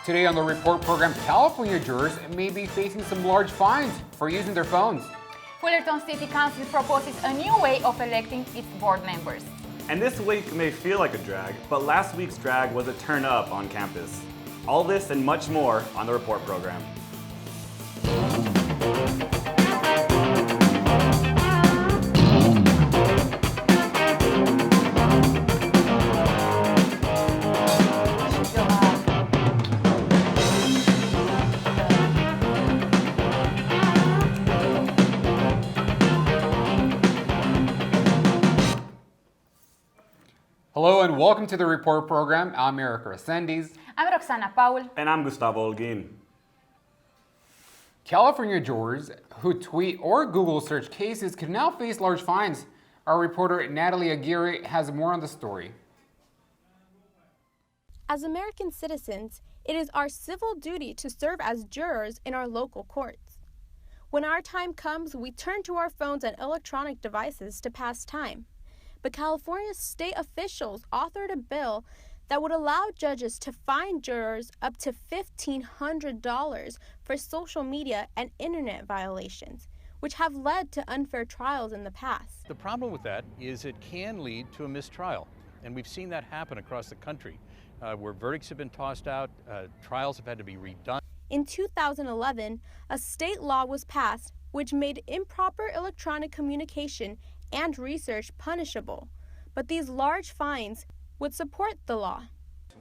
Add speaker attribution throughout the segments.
Speaker 1: Today on the report program, California jurors may be facing some large fines for using their phones.
Speaker 2: Fullerton City Council proposes a new way of electing its board members.
Speaker 3: And this week may feel like a drag, but last week's drag was a turn up on campus. All this and much more on the report program.
Speaker 1: Hello and welcome to the report program. I'm Eric Resendiz.
Speaker 2: I'm Roxana Paul.
Speaker 3: And I'm Gustavo Holguin.
Speaker 1: California jurors who tweet or Google search cases could now face large fines. Our reporter Natalie Aguirre has more on the story.
Speaker 4: As American citizens, it is our civil duty to serve as jurors in our local courts. When our time comes, we turn to our phones and electronic devices to pass time. But California state officials authored a bill that would allow judges to fine jurors up to $1,500 for social media and internet violations, which have led to unfair trials in the past.
Speaker 5: The problem with that is it can lead to a mistrial, and we've seen that happen across the country, where verdicts have been tossed out, trials have had to be redone.
Speaker 4: In 2011, a state law was passed which made improper electronic communication and research punishable, but these large fines would support the law.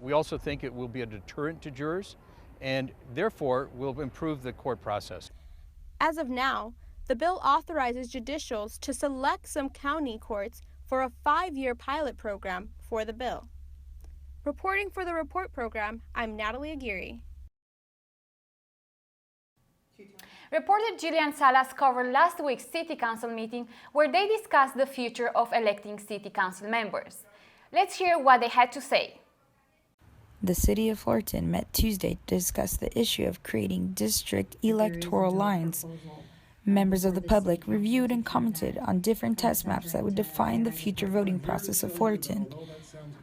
Speaker 5: We also think it will be a deterrent to jurors and therefore will improve the court process.
Speaker 4: As of now, the bill authorizes judicials to select some county courts for a 5-year pilot program for the bill. Reporting for the report program, I'm Natalie Aguirre.
Speaker 2: Reporter Jillian Salas covered last week's City Council meeting where they discussed the future of electing City Council members. Let's hear what they had to say.
Speaker 6: The City of Fullerton met Tuesday to discuss the issue of creating district electoral lines. Members of the public reviewed and commented on different test maps that would define the future voting process of Fullerton.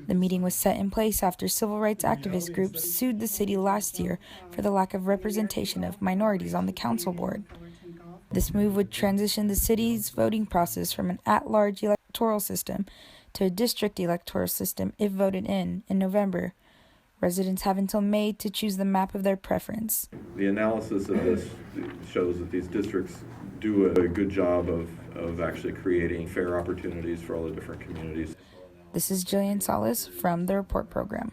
Speaker 6: The meeting was set in place after civil rights activist groups sued the city last year for the lack of representation of minorities on the council board. This move would transition the city's voting process from an at-large electoral system to a district electoral system if voted in November. Residents have until May to choose the map of their preference.
Speaker 7: The analysis of this shows that these districts do a good job of actually creating fair opportunities for all the different communities.
Speaker 6: This is Jillian Salas from the report program.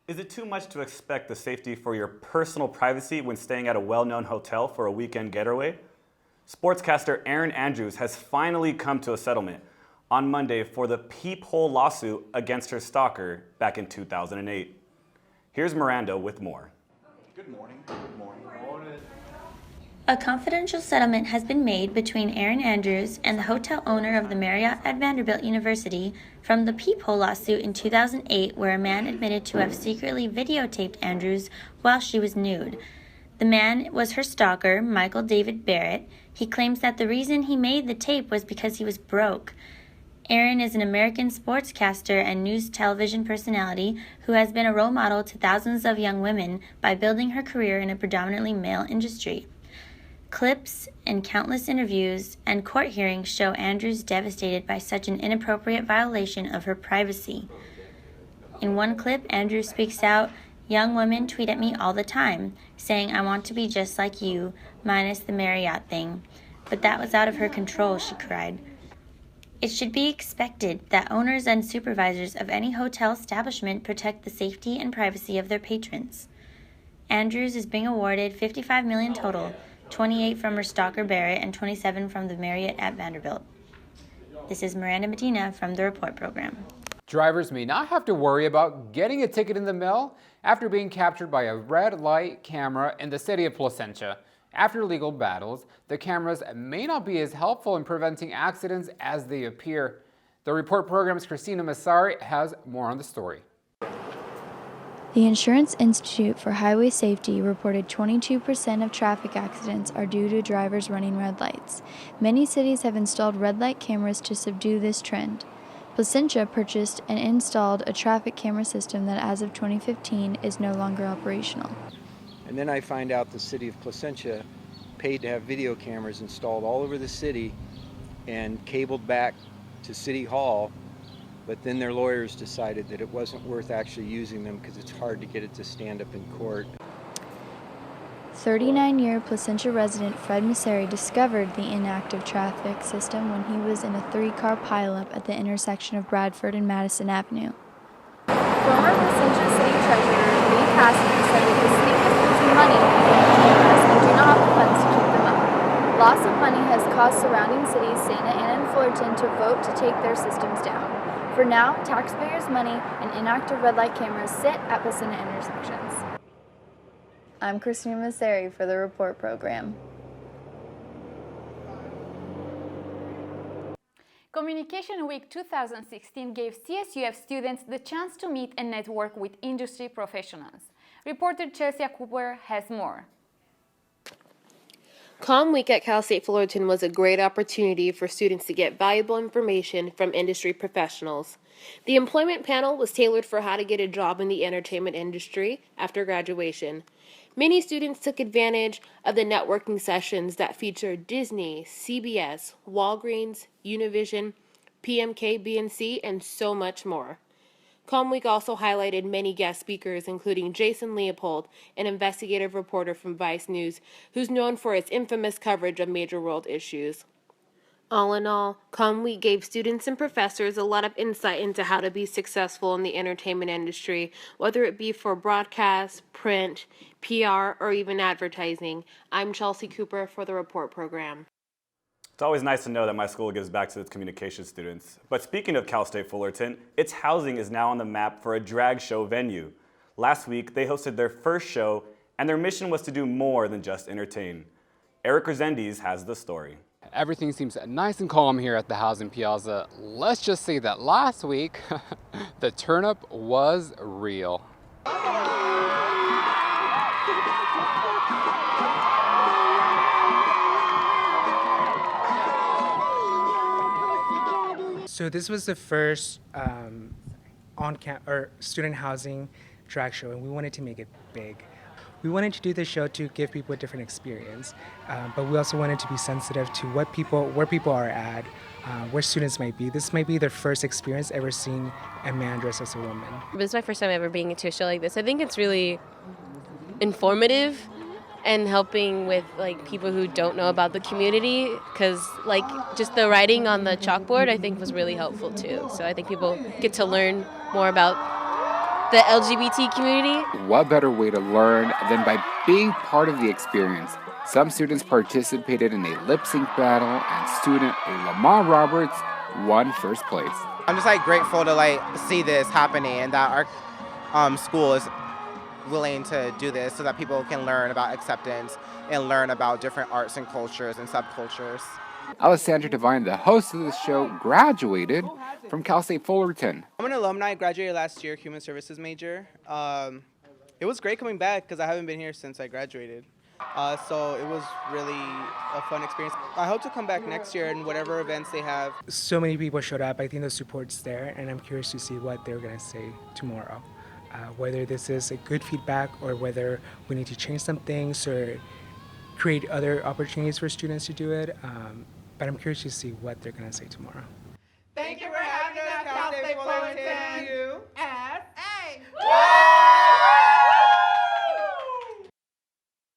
Speaker 3: Is it too much to expect the safety for your personal privacy when staying at a well-known hotel for a weekend getaway? Sportscaster Erin Andrews has finally come to a settlement on Monday for the peephole lawsuit against her stalker back in 2008. Here's Miranda with more.
Speaker 8: Good morning. Good morning.
Speaker 9: A confidential settlement has been made between Erin Andrews and the hotel owner of the Marriott at Vanderbilt University from the peephole lawsuit in 2008, where a man admitted to have secretly videotaped Andrews while she was nude. The man was her stalker, Michael David Barrett. He claims that the reason he made the tape was because he was broke. Erin is an American sportscaster and news television personality who has been a role model to thousands of young women by building her career in a predominantly male industry. Clips and countless interviews and court hearings show Andrews devastated by such an inappropriate violation of her privacy. In one clip, Andrews speaks out, "Young women tweet at me all the time, saying I want to be just like you, minus the Marriott thing. But that was out of her control," she cried. It should be expected that owners and supervisors of any hotel establishment protect the safety and privacy of their patrons. Andrews is being awarded $55 million total, 28 from her stalker Barrett and 27 from the Marriott at Vanderbilt. This is Miranda Medina from the report program.
Speaker 1: Drivers may not have to worry about getting a ticket in the mail after being captured by a red light camera in the city of Placentia. After legal battles, the cameras may not be as helpful in preventing accidents as they appear. The report program's Christina Massari has more on the story.
Speaker 10: The Insurance Institute for Highway Safety reported 22% of traffic accidents are due to drivers running red lights. Many cities have installed red light cameras to subdue this trend. Placentia purchased and installed a traffic camera system that as of 2015 is no longer operational.
Speaker 11: And then I find out the city of Placentia paid to have video cameras installed all over the city and cabled back to City Hall, but then their lawyers decided that it wasn't worth actually using them because it's hard to get it to stand up in court.
Speaker 10: 39-year Placentia resident Fred Messeri discovered the inactive traffic system when he was in a 3-car pileup at the intersection of Bradford and Madison Avenue.
Speaker 2: Former Placentia City Treasurer Lee Cassidy said that the city was losing money on cameras and do not have the funds to keep them up. Loss of money has caused surrounding cities, Santa Ana and Fullerton, to vote to take their systems down. For now, taxpayers' money and inactive red light cameras sit at Placentia intersections.
Speaker 10: I'm Christina Messeri for the Report Program.
Speaker 2: Communication Week 2016 gave CSUF students the chance to meet and network with industry professionals. Reporter Chelsea Cooper has more.
Speaker 12: Comm Week at Cal State Fullerton was a great opportunity for students to get valuable information from industry professionals. The employment panel was tailored for how to get a job in the entertainment industry after graduation. Many students took advantage of the networking sessions that featured Disney, CBS, Walgreens, Univision, PMK, BNC, and so much more. Comm Week also highlighted many guest speakers, including Jason Leopold, an investigative reporter from Vice News, who's known for its infamous coverage of major world issues. All in all, Comm Week gave students and professors a lot of insight into how to be successful in the entertainment industry, whether it be for broadcast, print, PR, or even advertising. I'm Chelsea Cooper for the Report Program.
Speaker 3: It's always nice to know that my school gives back to its communication students. But speaking of Cal State Fullerton, its housing is now on the map for a drag show venue. Last week, they hosted their first show, and their mission was to do more than just entertain. Eric Resendiz has the story.
Speaker 1: Everything seems nice and calm here at the Housing Piazza. Let's just say that last week, the turn-up was real.
Speaker 13: So this was the first student housing drag show, and we wanted to make it big. We wanted to do this show to give people a different experience, but we also wanted to be sensitive to where people are at, where students might be. This might be their first experience ever seeing a man dressed as a woman.
Speaker 12: This is my first time ever being to a show like this. I think it's really informative and helping with people who don't know about the community, because just the writing on the chalkboard I think was really helpful too. So I think people get to learn more about the LGBT community.
Speaker 14: What better way to learn than by being part of the experience? Some students participated in a lip sync battle, and student Lamar Roberts won first place.
Speaker 15: I'm just grateful to see this happening, and that our school is willing to do this so that people can learn about acceptance and learn about different arts and cultures and subcultures.
Speaker 14: Alessandra Devine, the host of this show, graduated from Cal State Fullerton.
Speaker 16: I'm an alumni, graduated last year, human services major. It was great coming back because I haven't been here since I graduated. So it was really a fun experience. I hope to come back next year in whatever events they have.
Speaker 13: So many people showed up. I think the support's there, and I'm curious to see what they're going to say tomorrow. Whether this is a good feedback or whether we need to change some things or create other opportunities for students to do it. But I'm curious to see what they're going to say tomorrow.
Speaker 15: Thank you for having us, Cal State Fullerton. USA.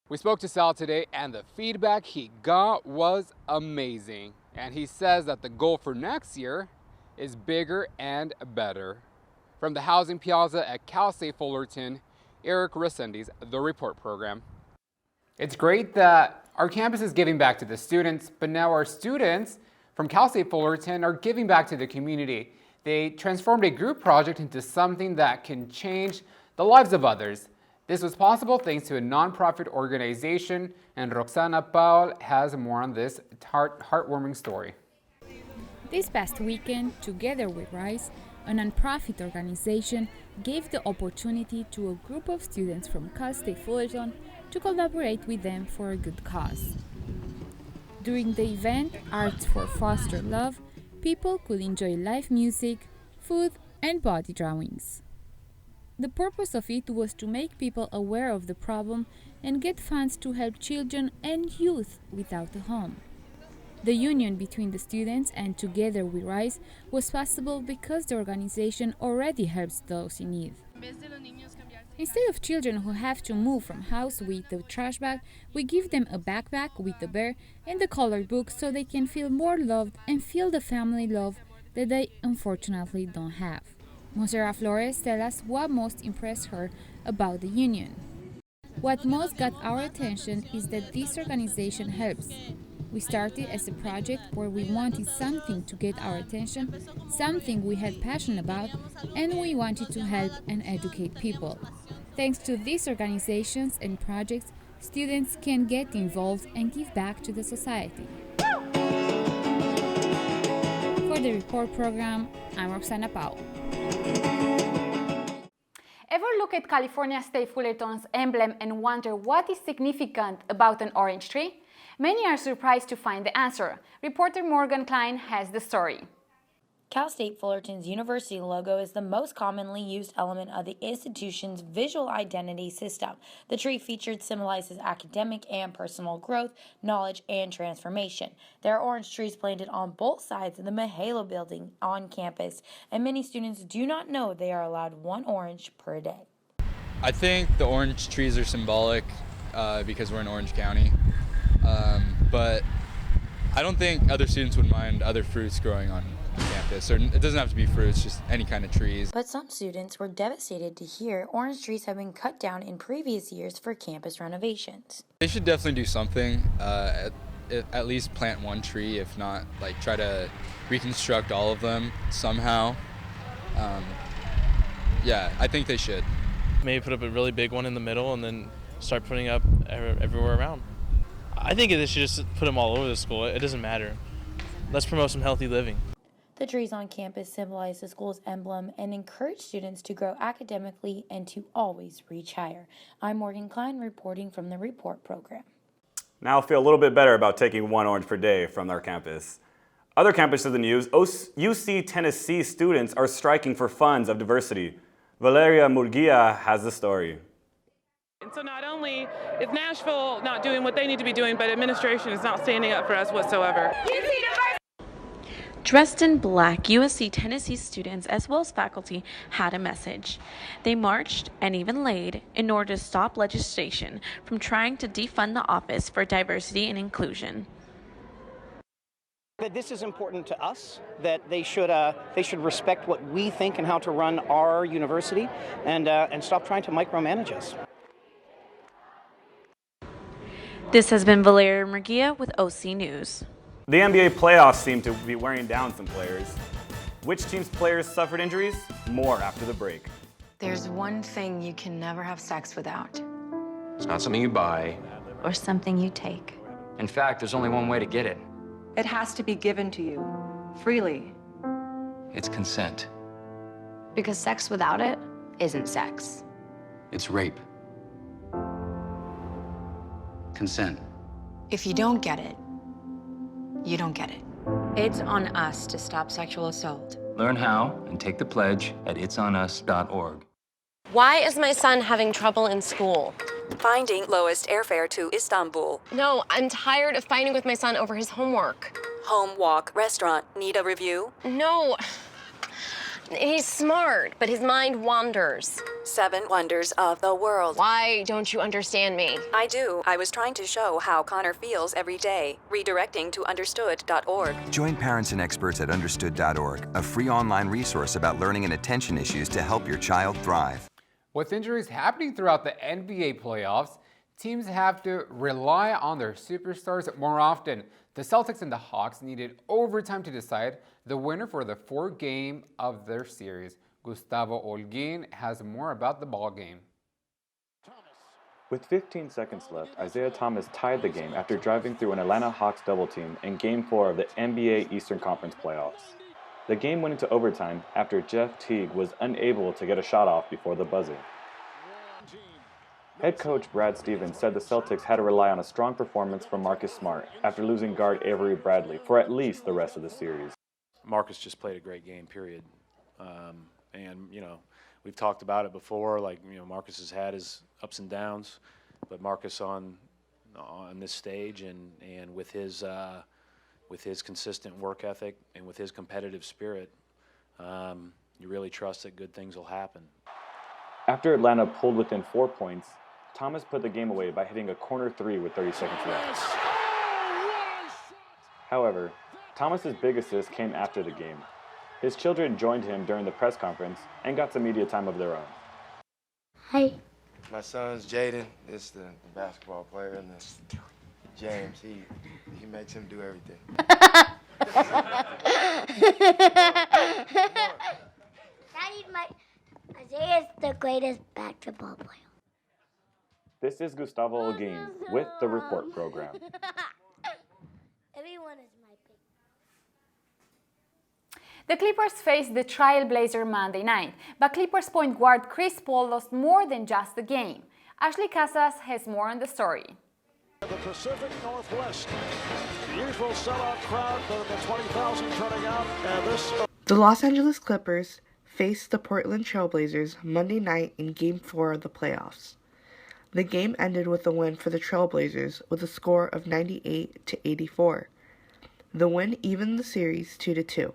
Speaker 1: We spoke to Sal today, and the feedback he got was amazing. And he says that the goal for next year is bigger and better. From the Housing Piazza at Cal State Fullerton, Eric Resendiz, The Report Program. It's great that our campus is giving back to the students, but now our students from Cal State Fullerton are giving back to the community. They transformed a group project into something that can change the lives of others. This was possible thanks to a nonprofit organization, and Roxana Paul has more on this heartwarming story.
Speaker 17: This past weekend, together with RISE, a nonprofit organization, gave the opportunity to a group of students from Cal State Fullerton to collaborate with them for a good cause. During the event, Arts for Foster Love, people could enjoy live music, food, and body drawings. The purpose of it was to make people aware of the problem and get funds to help children and youth without a home. The union between the students and Together We Rise was possible because the organization already helps those in need. Instead of children who have to move from house with a trash bag, we give them a backpack with a bear and a colored book so they can feel more loved and feel the family love that they unfortunately don't have. Monserrat Flores tells us what most impressed her about the union. What most got our attention is that this organization helps. We started as a project where we wanted something to get our attention, something we had passion about, and we wanted to help and educate people. Thanks to these organizations and projects, students can get involved and give back to the society. For the report program, I'm Roxana Pau.
Speaker 18: Ever look at California State Fullerton's emblem and wonder what is significant about an orange tree? Many are surprised to find the answer. Reporter Morgan Klein has the story.
Speaker 6: Cal State Fullerton's university logo is the most commonly used element of the institution's visual identity system. The tree featured symbolizes academic and personal growth, knowledge, and transformation. There are orange trees planted on both sides of the Mahalo building on campus, and many students do not know they are allowed one orange per day.
Speaker 19: I think the orange trees are symbolic because we're in Orange County, but I don't think other students would mind other fruits growing on campus, or it doesn't have to be fruits, just any kind of trees.
Speaker 6: But some students were devastated to hear orange trees have been cut down in previous years for campus renovations.
Speaker 19: They should definitely do something, at least plant one tree, if not like try to reconstruct all of them somehow. Yeah, I think they should.
Speaker 20: Maybe put up a really big one in the middle and then start putting up everywhere around. I think they should just put them all over the school. It doesn't matter. Let's promote some healthy living.
Speaker 6: The trees on campus symbolize the school's emblem and encourage students to grow academically and to always reach higher. I'm Morgan Klein reporting from the Report program.
Speaker 3: Now feel a little bit better about taking one orange per day from our campus. Other campuses in the news, UC Tennessee students are striking for funds of diversity. Valeria Murguia has the story.
Speaker 21: And so not only is Nashville not doing what they need to be doing, but administration is not standing up for us whatsoever.
Speaker 22: Dressed in black, USC Tennessee students as well as faculty had a message. They marched and even laid in order to stop legislation from trying to defund the Office for Diversity and Inclusion.
Speaker 23: That this is important to us, that they should respect what we think and how to run our university, and stop trying to micromanage us.
Speaker 22: This has been Valeria Murguia with OC News.
Speaker 3: The NBA playoffs seem to be wearing down some players. Which team's players suffered injuries? More after the break.
Speaker 24: There's one thing you can never have sex without.
Speaker 25: It's not something you buy.
Speaker 24: Or something you take.
Speaker 25: In fact, there's only one way to get it.
Speaker 24: It has to be given to you, freely.
Speaker 25: It's consent.
Speaker 24: Because sex without it isn't sex.
Speaker 25: It's rape. Consent.
Speaker 24: If you don't get it, you don't get it. It's on us to stop sexual assault.
Speaker 25: Learn how and take the pledge at itsonus.org.
Speaker 26: Why is my son having trouble in school?
Speaker 27: Finding lowest airfare to Istanbul.
Speaker 26: No, I'm tired of fighting with my son over his homework.
Speaker 27: Home, walk, restaurant. Need a review?
Speaker 26: No. He's smart, but his mind wanders.
Speaker 27: 7 wonders of the world.
Speaker 26: Why don't you understand me?
Speaker 27: I do. I was trying to show how Connor feels every day. Redirecting to understood.org.
Speaker 28: Join parents and experts at understood.org, a free online resource about learning and attention issues to help your child thrive.
Speaker 1: With injuries happening throughout the NBA playoffs, teams have to rely on their superstars more often. The Celtics and the Hawks needed overtime to decide the winner for the 4th game of their series. Gustavo Holguin has more about the ball game.
Speaker 29: With 15 seconds left, Isaiah Thomas tied the game after driving through an Atlanta Hawks double team in Game 4 of the NBA Eastern Conference playoffs. The game went into overtime after Jeff Teague was unable to get a shot off before the buzzer. Head coach Brad Stevens said the Celtics had to rely on a strong performance from Marcus Smart after losing guard Avery Bradley for at least the rest of the series.
Speaker 2: Marcus just played a great game, period. And, you know, we've talked about it before, like, you know, Marcus has had his ups and downs, but Marcus on this stage and with his consistent work ethic and with his competitive spirit, you really trust that good things will happen.
Speaker 29: After Atlanta pulled within 4 points, Thomas put the game away by hitting a corner three with 30 seconds left. However, Thomas's big assist came after the game. His children joined him during the press conference and got some media time of their own.
Speaker 4: Hi. My son's Jaden. This is the basketball player, and this James. He makes him do everything.
Speaker 5: Isaiah is the greatest basketball player.
Speaker 29: This is Gustavo Holguin with the Report Program.
Speaker 5: Everyone is my pick.
Speaker 18: The Clippers faced the Trailblazer Monday night, but Clippers point guard Chris Paul lost more than just the game. Ashley Casas has more on the story.
Speaker 7: The Pacific Northwest, the usual sellout crowd, the 20,000 turning out, and this.
Speaker 8: The Los Angeles Clippers faced the Portland Trailblazers Monday night in Game 4 of the playoffs. The game ended with a win for the Trailblazers with a score of 98-84. The win evened the series 2-2.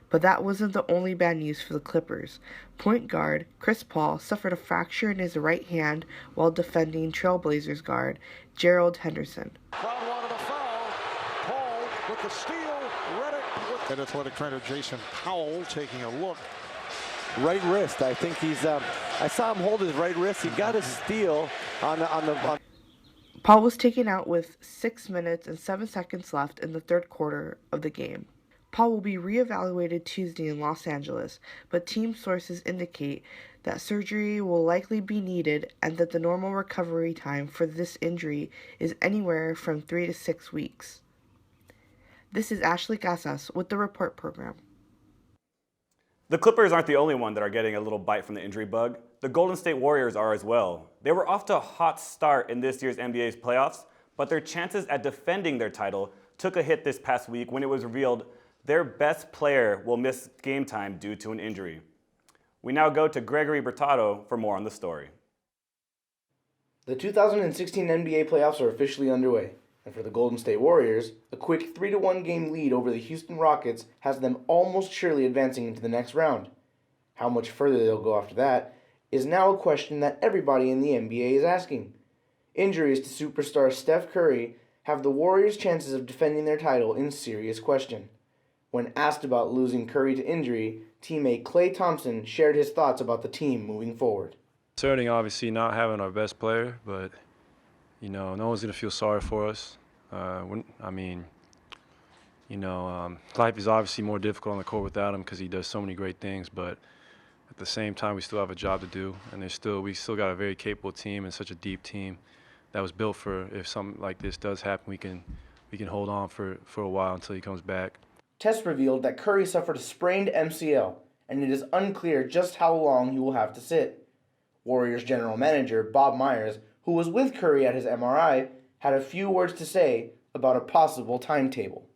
Speaker 8: But that wasn't the only bad news for the Clippers. Point guard Chris Paul suffered a fracture in his right hand while defending Trailblazers guard Gerald Henderson.
Speaker 7: Crowd wanted a foul. Paul with the steal. Reddick with athletic trainer Jason Powell taking a look.
Speaker 9: Right wrist. I think he's. I saw him hold his right wrist. He got a steal on the.
Speaker 8: Paul was taken out with 6 minutes and 7 seconds left in the third quarter of the game. Paul will be reevaluated Tuesday in Los Angeles, but team sources indicate that surgery will likely be needed and that the normal recovery time for this injury is anywhere from 3 to 6 weeks. This is Ashley Casas with the Report Program.
Speaker 3: The Clippers aren't the only one that are getting a little bite from the injury bug. The Golden State Warriors are as well. They were off to a hot start in this year's NBA's playoffs, but their chances at defending their title took a hit this past week when it was revealed their best player will miss game time due to an injury. We now go to Gregory Bertato for more on the story.
Speaker 10: The 2016 NBA playoffs are officially underway, and for the Golden State Warriors, a quick 3-1 game lead over the Houston Rockets has them almost surely advancing into the next round. How much further they'll go after that is now a question that everybody in the NBA is asking. Injuries to superstar Steph Curry have the Warriors' chances of defending their title in serious question. When asked about losing Curry to injury, teammate Klay Thompson shared his thoughts about the team moving forward.
Speaker 11: Concerning obviously not having our best player, but you know, no one's going to feel sorry for us. Life is obviously more difficult on the court without him because he does so many great things, but at the same time, we still have a job to do, and we still got a very capable team and such a deep team that was built for if something like this does happen, we can hold on for a while until he comes back.
Speaker 10: Tests revealed that Curry suffered a sprained MCL, and it is unclear just how long he will have to sit. Warriors general manager Bob Myers, who was with Curry at his MRI, had a few words to say about a possible timetable.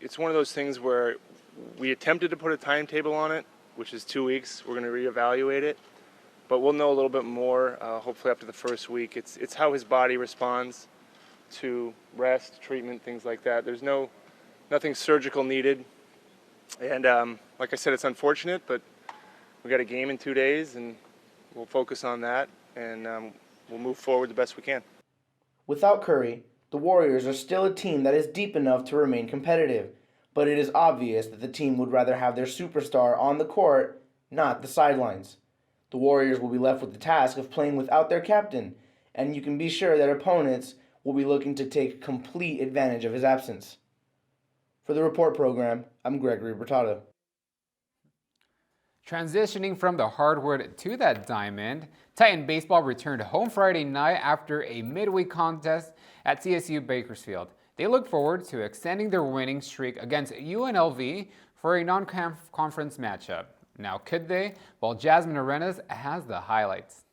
Speaker 12: It's one of those things where we attempted to put a timetable on it, which is 2 weeks. We're going to reevaluate it, but we'll know a little bit more hopefully after the first week. It's how his body responds to rest, treatment, things like that. There's nothing surgical needed, and like I said, it's unfortunate, but we got a game in 2 days, and we'll focus on that, and we'll move forward the best we can.
Speaker 10: Without Curry, the Warriors are still a team that is deep enough to remain competitive, but it is obvious that the team would rather have their superstar on the court, not the sidelines. The Warriors will be left with the task of playing without their captain, and you can be sure that opponents will be looking to take complete advantage of his absence. For the Report Program, I'm Gregory Bertato.
Speaker 1: Transitioning from the hardwood to that diamond, Titan baseball returned home Friday night after a midweek contest at CSU Bakersfield. They look forward to extending their winning streak against UNLV for a non-conference matchup. Now could they? Well, Jasmine Arenas has the highlights.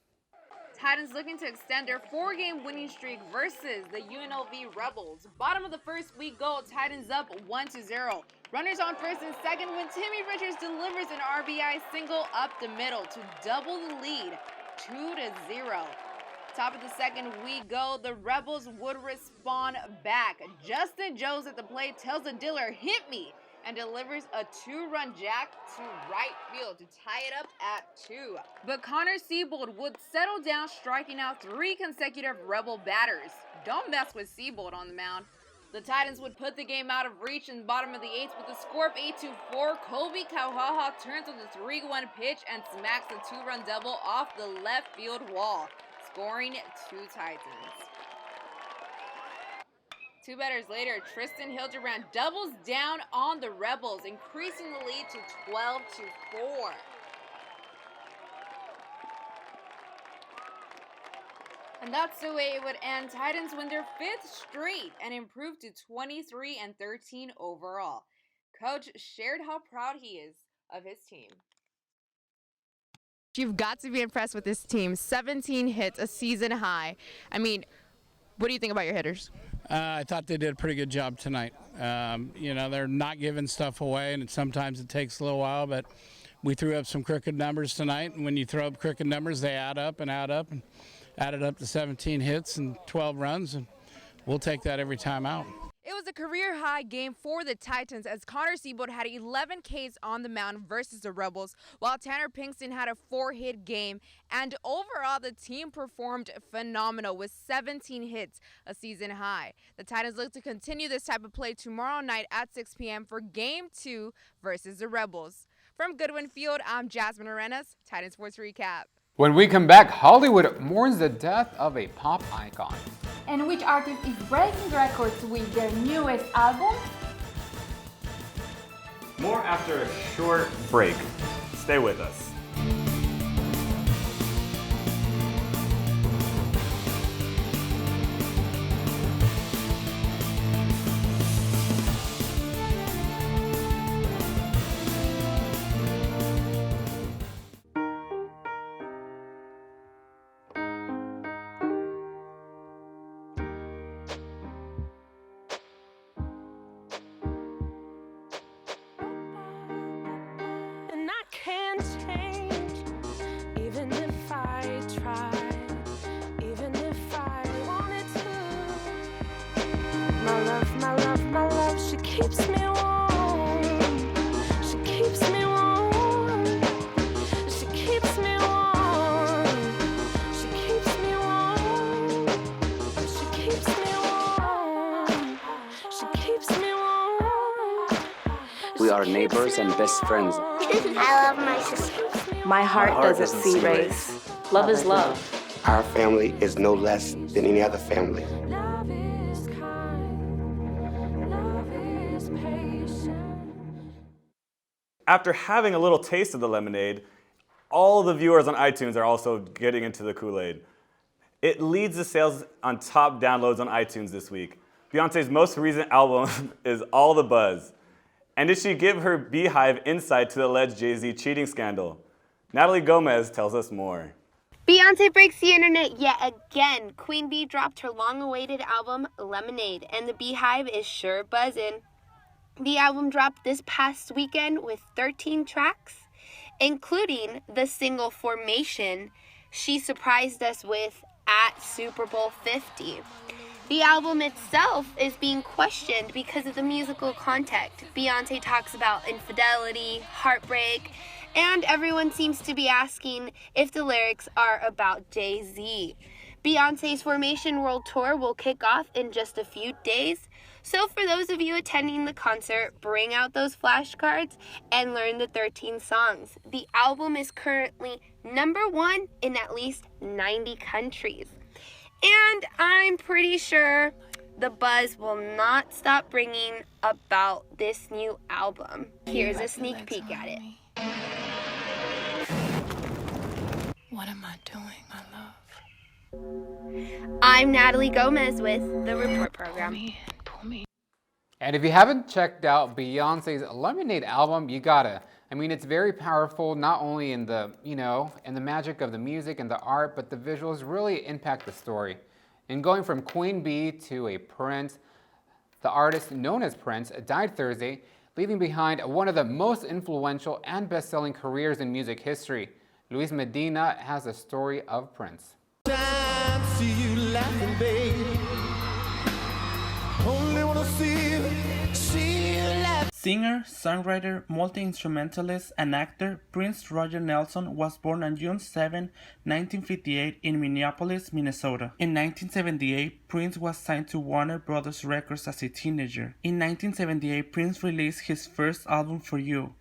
Speaker 6: Titans looking to extend their 4-game winning streak versus the UNLV Rebels. Bottom of the first, we go. Titans up 1-0. Runners on first and second when Timmy Richards delivers an RBI single up the middle to double the lead, 2-0. Top of the second, we go. The Rebels would respond back. Justin Jones at the plate tells the dealer, "Hit me," and delivers a 2-run jack to right field to tie it up at 2. But Connor Siebold would settle down, striking out 3 consecutive Rebel batters. Don't mess with Siebold on the mound. The Titans would put the game out of reach in the bottom of the 8th with a score of 8-4. Colby Kauhaha turns on the 3-1 pitch and smacks a 2-run double off the left field wall, scoring 2 Titans. 2 batters later, Tristan Hildebrand doubles down on the Rebels, increasing the lead to 12-4. And that's the way it would end. Titans win their 5th straight and improve to 23-13 overall. Coach shared how proud he is of his team.
Speaker 13: You've got to be impressed with this team. 17 hits, a season high. I mean, what do you think about your hitters?
Speaker 14: I thought they did a pretty good job tonight. You know, they're not giving stuff away, and sometimes it takes a little while, but we threw up some crooked numbers tonight, and when you throw up crooked numbers, they add up and added up to 17 hits and 12 runs, and we'll take that every time out.
Speaker 13: It was a career-high game for the Titans as Connor Siebold had 11 Ks on the mound versus the Rebels, while Tanner Pinkston had a 4-hit game. And overall, the team performed phenomenal with 17 hits, a season high. The Titans look to continue this type of play tomorrow night at 6 p.m. for Game 2 versus the Rebels. From Goodwin Field, I'm Jasmine Arenas, Titan Sports Recap.
Speaker 1: When we come back, Hollywood mourns the death of a pop icon.
Speaker 18: And which artist is breaking records with their newest album?
Speaker 3: More after a short break. Stay with us.
Speaker 15: Keeps me warm. She keeps me warm. She keeps me warm. She keeps me warm. She keeps me warm. She keeps me warm.
Speaker 16: We are neighbors and best friends.
Speaker 5: I love my sister.
Speaker 16: My heart doesn't see race. Love is love.
Speaker 17: Our family is no less than any other family.
Speaker 3: After having a little taste of the lemonade, all the viewers on iTunes are also getting into the Kool-Aid. It leads the sales on top downloads on iTunes this week. Beyonce's most recent album is All the Buzz. And did she give her Beehive insight to the alleged Jay-Z cheating scandal? Natalie Gomez tells us more.
Speaker 19: Beyonce breaks the internet yet again. Queen Bee dropped her long-awaited album, Lemonade, and the Beehive is sure buzzing. The album dropped this past weekend with 13 tracks, including the single Formation she surprised us with at Super Bowl 50. The album itself is being questioned because of the musical content. Beyonce talks about infidelity, heartbreak, and everyone seems to be asking if the lyrics are about Jay-Z. Beyonce's Formation World Tour will kick off in just a few days. So for those of you attending the concert, bring out those flashcards and learn the 13 songs. The album is currently #1 in at least 90 countries. And I'm pretty sure the buzz will not stop bringing about this new album. Here's a sneak peek at it.
Speaker 15: What am I doing, my love?
Speaker 19: I'm Natalie Gomez with The Report Program.
Speaker 1: And if you haven't checked out Beyonce's Lemonade album, you gotta. I mean, it's very powerful, not only in the, in the magic of the music and the art, but the visuals really impact the story. And going from Queen Bee to a Prince, the artist known as Prince died Thursday, leaving behind one of the most influential and best-selling careers in music history. Luis Medina has a story of Prince.
Speaker 15: See you laughing, babe. Only wanna see you laugh.
Speaker 20: Singer, songwriter, multi-instrumentalist, and actor Prince Roger Nelson was born on June 7, 1958 in Minneapolis, Minnesota. In 1978, Prince was signed to Warner Brothers Records as a teenager. In 1978, Prince released his first album, For You.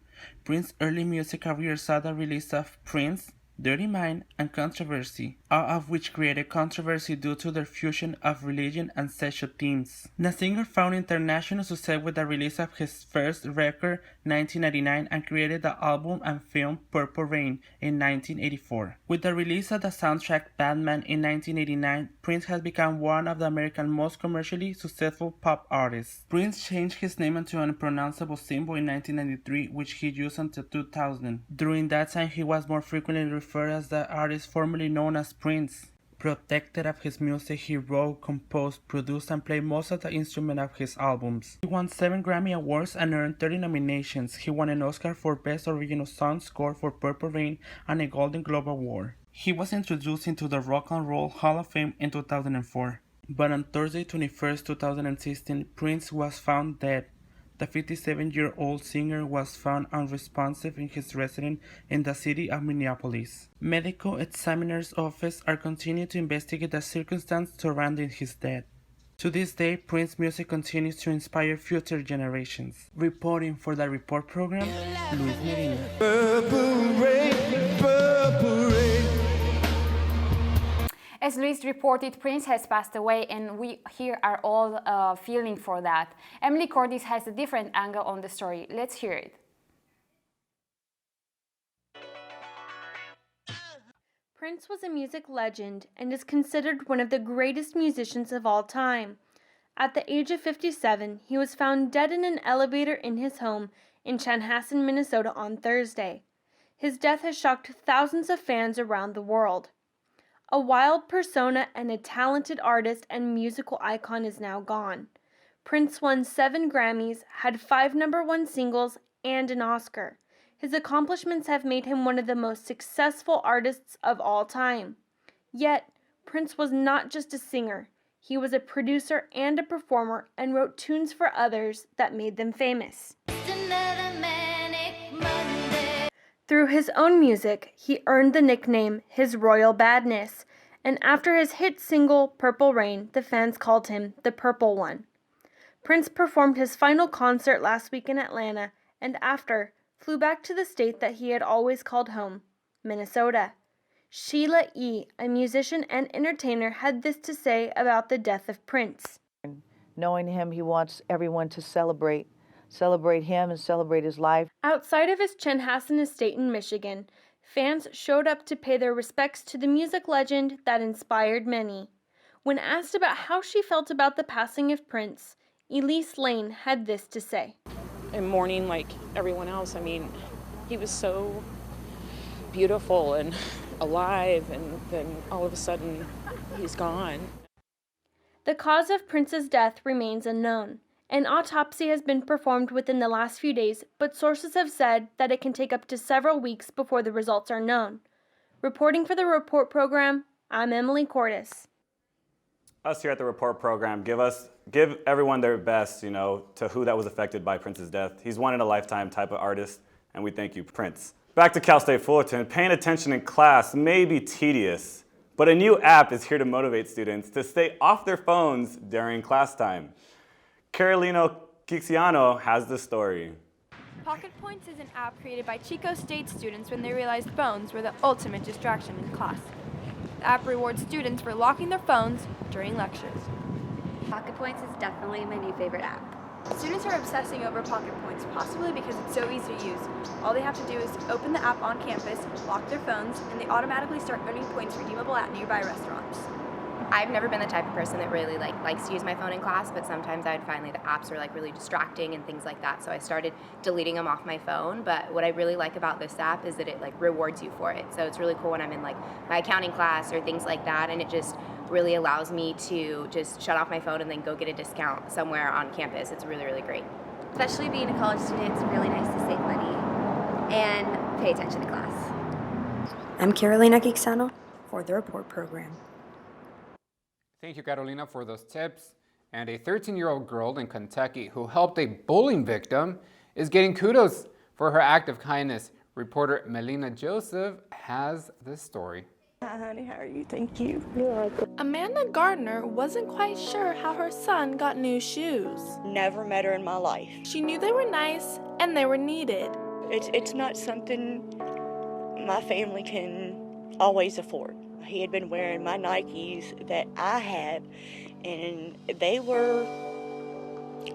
Speaker 20: Prince's early music career saw the release of Prince, Dirty Mind, and Controversy, all of which created controversy due to their fusion of religion and sexual themes. The singer found international success with the release of his first record, 1999, and created the album and film Purple Rain in 1984. With the release of the soundtrack Batman in 1989, Prince has become one of the America's most commercially successful pop artists. Prince changed his name into an unpronounceable symbol in 1993, which he used until 2000. During that time, he was more frequently referred as the artist formerly known as Prince. Protected of his music, he wrote, composed, produced, and played most of the instruments of his albums. He won 7 Grammy Awards and earned 30 nominations. He won an Oscar for Best Original Song Score for Purple Rain and a Golden Globe Award. He was introduced into the Rock and Roll Hall of Fame in 2004. But on Thursday, 21st, 2016, Prince was found dead. The 57-year-old singer was found unresponsive in his residence in the city of Minneapolis. Medical examiner's office are continuing to investigate the circumstances surrounding his death. To this day, Prince's music continues to inspire future generations. Reporting for the Report program, Luis Medina.
Speaker 15: Purple rain, purple rain.
Speaker 18: As Luis reported, Prince has passed away, and we here are all feeling for that. Emily Cordes has a different angle on the story. Let's hear it.
Speaker 21: Prince was a music legend and is considered one of the greatest musicians of all time. At the age of 57, he was found dead in an elevator in his home in Chanhassen, Minnesota on Thursday. His death has shocked thousands of fans around the world. A wild persona and a talented artist and musical icon is now gone. Prince won 7 Grammys, had 5 #1 singles, and an Oscar. His accomplishments have made him one of the most successful artists of all time. Yet, Prince was not just a singer. He was a producer and a performer and wrote tunes for others that made them famous. Through his own music, he earned the nickname His Royal Badness, and after his hit single Purple Rain, the fans called him the Purple One. Prince performed his final concert last week in Atlanta, and after, flew back to the state that he had always called home, Minnesota. Sheila E., a musician and entertainer, had this to say about the death of Prince.
Speaker 22: Knowing him, he wants everyone to celebrate him and celebrate his life.
Speaker 21: Outside of his Chanhassen estate in Michigan, fans showed up to pay their respects to the music legend that inspired many. When asked about how she felt about the passing of Prince, Elise Lane had this to say.
Speaker 23: In mourning like everyone else, I mean, he was so beautiful and alive, and then all of a sudden, he's gone.
Speaker 21: The cause of Prince's death remains unknown. An autopsy has been performed within the last few days, but sources have said that it can take up to several weeks before the results are known. Reporting for the Report program, I'm Emily Cordes.
Speaker 3: Us here at the Report program give everyone their best, to who that was affected by Prince's death. He's one in a lifetime type of artist, and we thank you, Prince. Back to Cal State Fullerton. Paying attention in class may be tedious, but a new app is here to motivate students to stay off their phones during class time. Carolina Quixiano has the story.
Speaker 24: Pocket Points is an app created by Chico State students when they realized phones were the ultimate distraction in class. The app rewards students for locking their phones during lectures.
Speaker 25: Pocket Points is definitely my new favorite app.
Speaker 24: Students are obsessing over Pocket Points, possibly because it's so easy to use. All they have to do is open the app on campus, lock their phones, and they automatically start earning points redeemable at nearby restaurants.
Speaker 2: I've never been the type of person that really likes to use my phone in class, but sometimes I would find the apps are really distracting and things like that. So I started deleting them off my phone. But what I really like about this app is that it rewards you for it. So it's really cool when I'm in my accounting class or things like that, and it just really allows me to just shut off my phone and then go get a discount somewhere on campus. It's really, really great.
Speaker 25: Especially being a college student, it's really nice to save money and pay attention to class.
Speaker 4: I'm Carolina Quixano for the Report Program.
Speaker 1: Thank you, Carolina, for those tips. And a 13-year-old girl in Kentucky who helped a bullying victim is getting kudos for her act of kindness. Reporter Melina Joseph has this story.
Speaker 7: Hi, honey. How are you? Thank you.
Speaker 21: Amanda Gardner wasn't quite sure how her son got new shoes.
Speaker 7: Never met her in my life.
Speaker 21: She knew they were nice and they were needed.
Speaker 7: It's not something my family can always afford. He had been wearing my Nikes that I had, and they were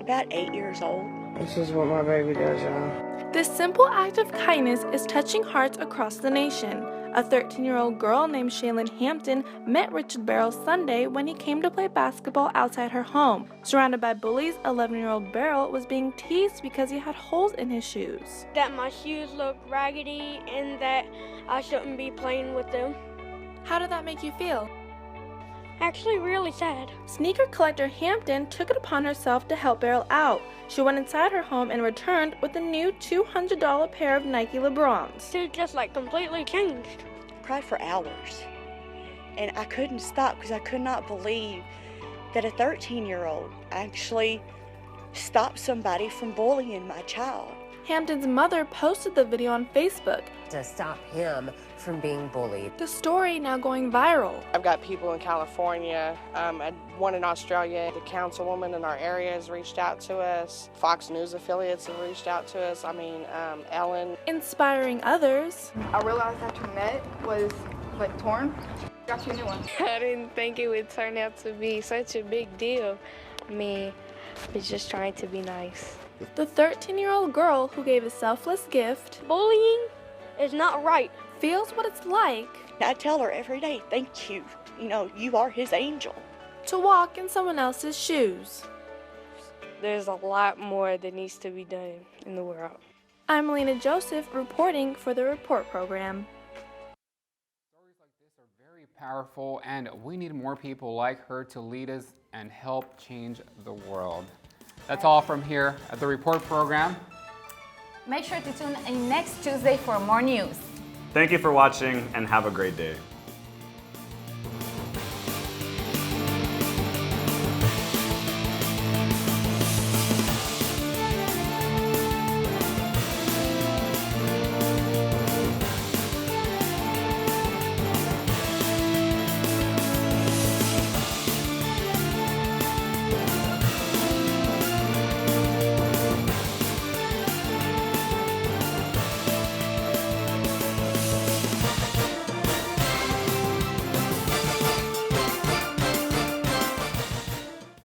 Speaker 7: about 8 years old. This is what my baby does, y'all.
Speaker 21: This simple act of kindness is touching hearts across the nation. A 13-year-old girl named Shaylin Hampton met Richard Barrow Sunday when he came to play basketball outside her home. Surrounded by bullies, 11-year-old Barrow was being teased because he had holes in his shoes.
Speaker 8: That my shoes look raggedy and that I shouldn't be playing with them.
Speaker 21: How did that make you feel?
Speaker 8: Actually, really sad.
Speaker 21: Sneaker collector Hampton took it upon herself to help Barrow out. She went inside her home and returned with a new $200 pair of Nike LeBrons.
Speaker 8: They're just completely changed.
Speaker 7: Cried for hours, and I couldn't stop because I could not believe that a 13-year-old actually stopped somebody from bullying my child.
Speaker 21: Hampton's mother posted the video on Facebook
Speaker 9: to stop him from being bullied.
Speaker 21: The story now going viral.
Speaker 26: I've got people in California, one in Australia. The councilwoman in our area has reached out to us. Fox News affiliates have reached out to us. Ellen.
Speaker 21: Inspiring others.
Speaker 27: I realized that your net was torn. Got you a new one.
Speaker 8: I didn't think it would turn out to be such a big deal. I was just trying to be nice.
Speaker 21: The 13-year-old girl who gave a selfless gift,
Speaker 8: bullying is not right,
Speaker 21: feels what it's like.
Speaker 7: I tell her every day, thank you. You are his angel.
Speaker 21: To walk in someone else's shoes.
Speaker 8: There's a lot more that needs to be done in the world.
Speaker 21: I'm Melina Joseph reporting for the Report Program.
Speaker 1: Stories like this are very powerful, and we need more people like her to lead us and help change the world. That's all from here at the Report Program.
Speaker 18: Make sure to tune in next Tuesday for more news.
Speaker 3: Thank you for watching and have a great day.